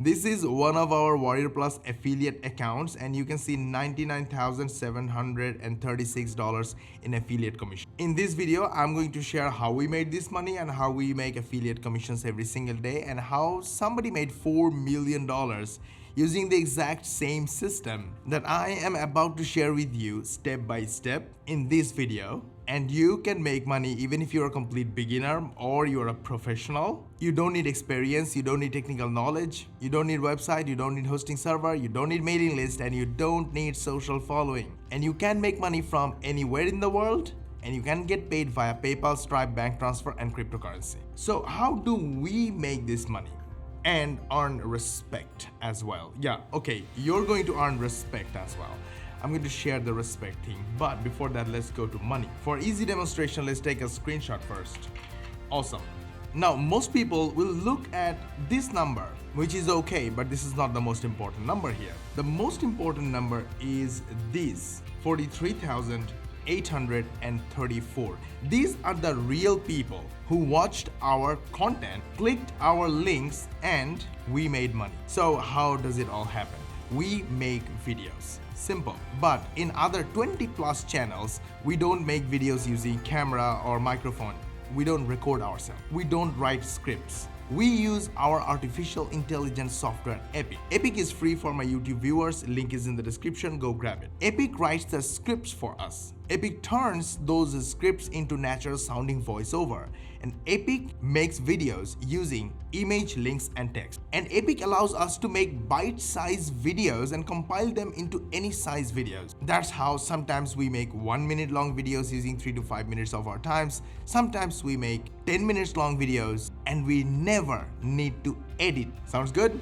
This is one of our Warrior Plus affiliate accounts, and you can see $99,736 in affiliate commission. In this video, I'm going to share how we made this money and how we make affiliate commissions every single day, and how somebody made $4 million using the exact same system that I am about to share with you step by step in this video. And you can make money even if you're a complete beginner or you're a professional. You don't need experience, you don't need technical knowledge, you don't need website, you don't need hosting server, you don't need mailing list, and you don't need social following. And you can make money from anywhere in the world, and you can get paid via PayPal, Stripe, bank transfer, and cryptocurrency. So how do we make this money and earn respect as well? Yeah, okay, you're going to earn respect as well. I'm going to share the respect thing, but before that, let's go to money. For easy demonstration, let's take a screenshot first. Awesome. Now, most people will look at this number, which is okay, but this is not the most important number here. The most important number is this, 43,834. These are the real people who watched our content, clicked our links, and we made money. So how does it all happen? We make videos. Simple. But in other 20 plus channels, we don't make videos using camera or microphone. We don't record ourselves. We don't write scripts. We use our artificial intelligence software, Epic. Epic is free for my YouTube viewers. Link is in the description. Go grab it. Epic writes the scripts for us. Epic turns those scripts into natural sounding voiceover. And Epic makes videos using image, links, and text. And Epic allows us to make bite-sized videos and compile them into any size videos. That's how sometimes we make 1 minute long videos using 3 to 5 minutes of our times. Sometimes we make 10 minutes long videos and we never need to edit. Sounds good?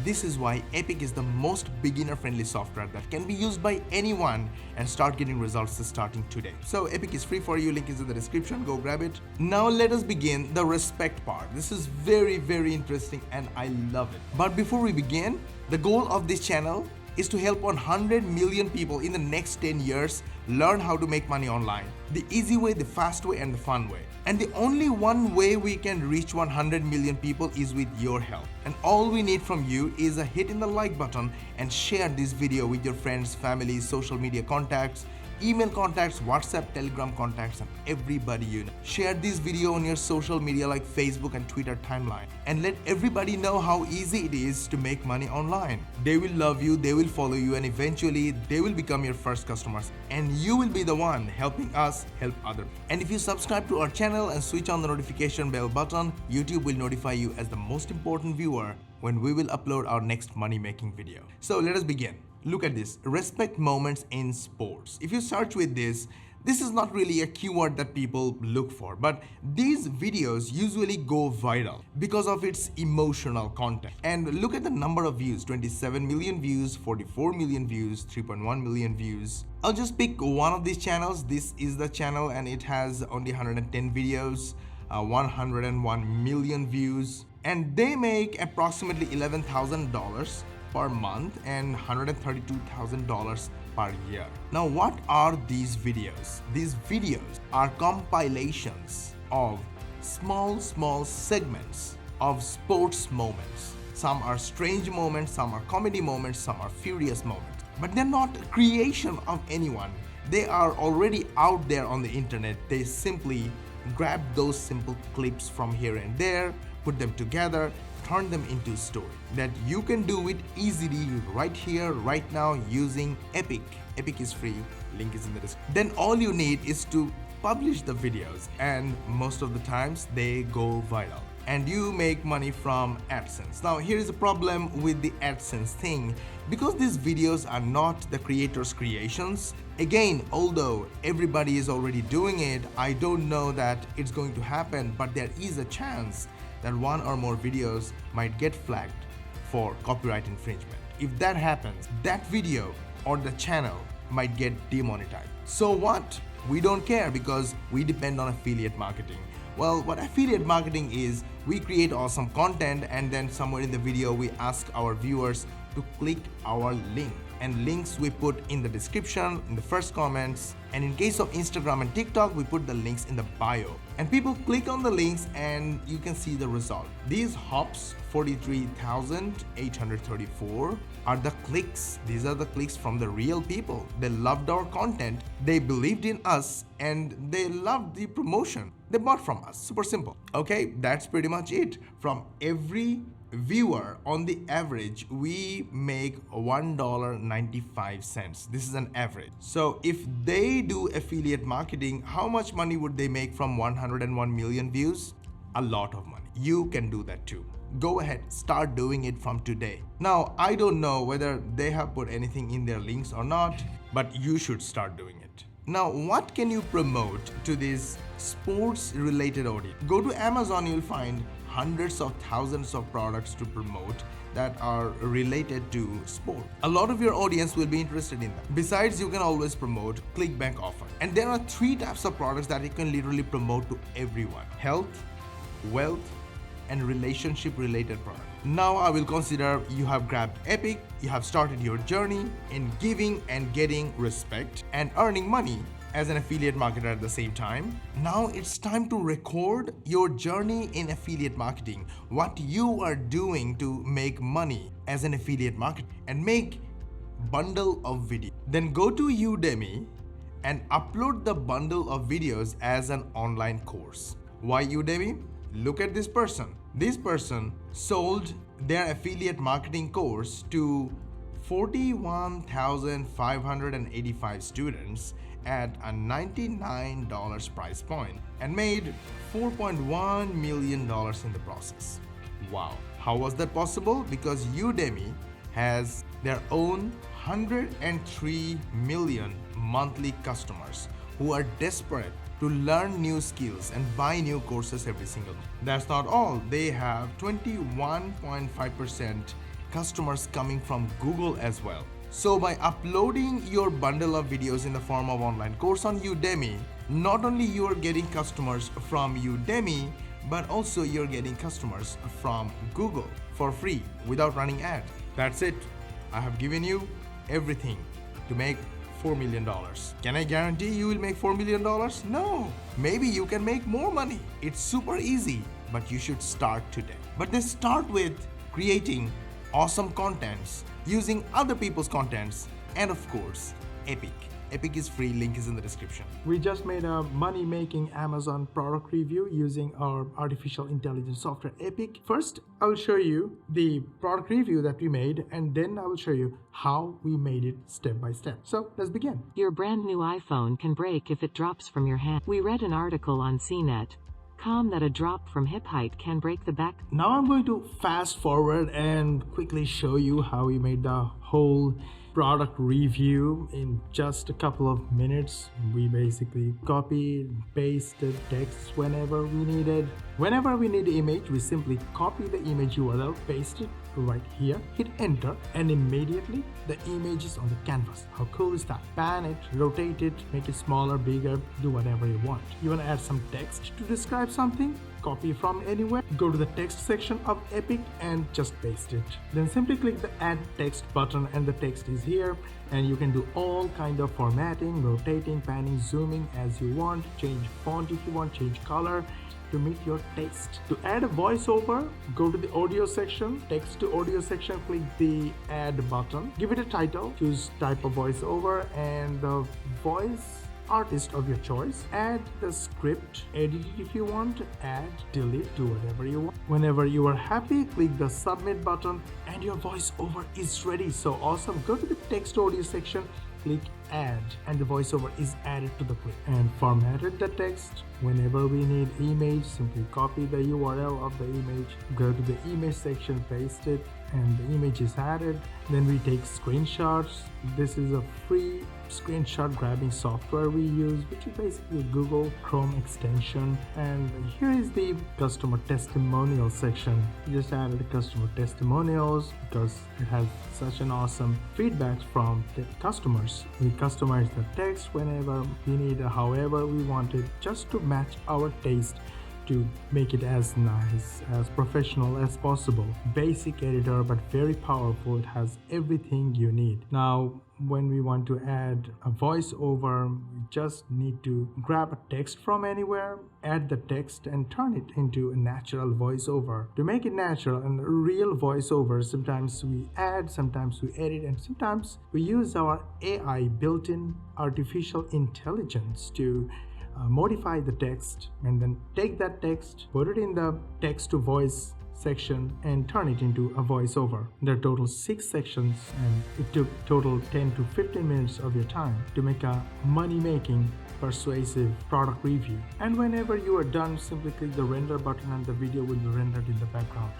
This is why Epic is the most beginner-friendly software that can be used by anyone and start getting results starting today. So Epic is free for you, link is in the description, go grab it. Now let us begin the respect part. This is very, very interesting and I love it. But before we begin, the goal of this channel is to help 100 million people in the next 10 years learn how to make money online. The easy way, the fast way, and the fun way. And the only one way we can reach 100 million people is with your help. And all we need from you is a hit in the like button and share this video with your friends, family, social media contacts, email contacts, WhatsApp, Telegram contacts, and everybody you know. Share this video on your social media like Facebook and Twitter timeline, and let everybody know how easy it is to make money online. They will love you, they will follow you, and eventually they will become your first customers, and you will be the one helping us help others. And if you subscribe to our channel and switch on the notification bell button, YouTube will notify you as the most important viewer when we will upload our next money-making video. So let us begin. Look at this, respect moments in sports. If you search with this is not really a keyword that people look for, but these videos usually go viral because of its emotional content. And look at the number of views, 27 million views, 44 million views, 3.1 million views. I'll just pick one of these channels. This is the channel and it has only 110 videos, 101 million views, and they make approximately $11,000 per month and $132,000 per year. Now, what are these videos? These videos are compilations of small segments of sports moments. Some are strange moments, some are comedy moments, some are furious moments. But they're not creation of anyone. They are already out there on the internet. They simply grab those simple clips from here and there, put them together, turn them into a story that you can do it easily right here, right now using Epic. Epic is free, link is in the description. Then all you need is to publish the videos, and most of the times they go viral and you make money from AdSense. Now here is a problem with the AdSense thing. Because these videos are not the creator's creations, again, although everybody is already doing it, I don't know that it's going to happen, but there is a chance that one or more videos might get flagged for copyright infringement. If that happens, that video or the channel might get demonetized. So what? We don't care because we depend on affiliate marketing. Well, what affiliate marketing is, We create awesome content, and then somewhere in the video we ask our viewers to click our link, and links we put in the description, in the first comments, and in case of Instagram and TikTok we put the links in the bio, and people click on the links and you can see the result. These hops, 43,834, are the clicks. These are the clicks from the real people. They loved our content, they believed in us, and they loved the promotion. They bought from us. Super simple. Okay, that's pretty much it. From every viewer, on the average we make $1.95. This is an average. So if they do affiliate marketing, how much money would they make from 101 million views? A lot of money. You can do that too. Go ahead, start doing it from today. Now, I don't know whether they have put anything in their links or not, but you should start doing it. Now, what can you promote to this sports related audience? Go to Amazon, you'll find hundreds of thousands of products to promote that are related to sport. A lot of your audience will be interested in that. Besides, you can always promote clickbank offer. And there are 3 types of products that you can literally promote to everyone: health, wealth, and relationship related product. Now I will consider you have grabbed Epic, you have started your journey in giving and getting respect and earning money as an affiliate marketer at the same time. Now it's time to record your journey in affiliate marketing, what you are doing to make money as an affiliate marketer, and make bundle of video. Then go to Udemy and upload the bundle of videos as an online course. Why Udemy? Look at this person. This person sold their affiliate marketing course to 41,585 students at a $99 price point and made $4.1 million in the process. Wow. How was that possible? Because Udemy has their own 103 million monthly customers who are desperate to learn new skills and buy new courses every single month. That's not all. They have 21.5% customers coming from Google as well. So by uploading your bundle of videos in the form of online course on Udemy, not only you are getting customers from Udemy, but also you're getting customers from Google for free without running ads. That's it. I have given you everything to make $4 million. Can I guarantee you will make $4 million? No. Maybe you can make more money. It's super easy, but you should start today. But then start with creating awesome contents, using other people's contents, and of course, Epic. Epic is free, link is in the description. We just made a money-making Amazon product review using our artificial intelligence software Epic. First, I will show you the product review that we made, and then I will show you how we made it step by step. So let's begin. Your brand new iPhone can break if it drops from your hand. We read an article on CNET.com that a drop from hip height can break the back. Now I'm going to fast forward and quickly show you how we made the whole product review in just a couple of minutes. We basically copied, pasted text whenever we needed. Whenever we need the image, we simply copy the image URL, paste it right here, hit enter, and immediately the image is on the canvas. How cool is that? Pan it, rotate it, make it smaller, bigger, do whatever you want. You want to add some text to describe something? Copy from anywhere, go to the text section of Epic and just paste it. Then simply click the add text button and the text is here, and you can do all kind of formatting, rotating, panning, zooming as you want, change font if you want, change color to meet your taste. To add a voiceover, go to the audio section, text to audio section, click the add button, give it a title, choose type of voiceover and the voice artist of your choice. Add the script, edit it if you want, add, delete, do whatever you want. Whenever you are happy, click the submit button and your voiceover is ready. So awesome. Go to the text audio section, click add, and the voiceover is added to the clip. And formatted the text. Whenever we need image, simply copy the URL of the image, go to the image section, paste it, and the image is added. Then we take screenshots. This is a free screenshot grabbing software we use, which is basically a Google Chrome extension. And here is the customer testimonial section. We just added customer testimonials because it has such an awesome feedback from the customers. We customize the text whenever we need, however we want it, just to match our taste. to make it as nice, as professional as possible. Basic editor, but very powerful. It has everything you need. Now, when we want to add a voiceover, we just need to grab a text from anywhere, add the text, and turn it into a natural voiceover. To make it natural and real voiceover, sometimes we add, sometimes we edit, and sometimes we use our AI, built-in artificial intelligence, to modify the text, and then take that text, put it in the text to voice section, and turn it into a voiceover. There are total 6 sections, and it took total 10 to 15 minutes of your time to make a money-making persuasive product review. And whenever you are done, simply click the render button and the video will be rendered in the background.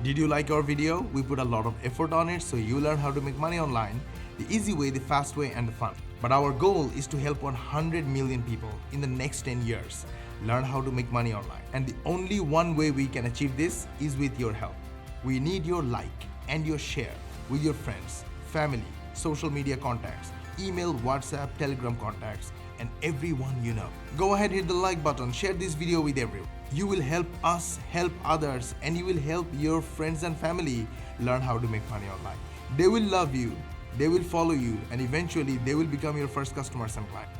Did you like our video? We put a lot of effort on it, so you learn how to make money online, the easy way, the fast way, and the fun. But our goal is to help 100 million people in the next 10 years learn how to make money online. And the only one way we can achieve this is with your help. We need your like and your share with your friends, family, social media contacts, email, WhatsApp, Telegram contacts, and everyone you know. Go ahead, hit the like button, share this video with everyone. You will help us help others, and you will help your friends and family learn how to make money online. They will love you, they will follow you, and eventually they will become your first customers and client.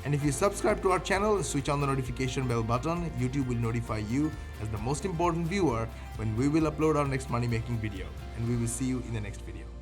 And if you subscribe to our channel, switch on the notification bell button, YouTube will notify you as the most important viewer when we will upload our next money making video. And we will see you in the next video.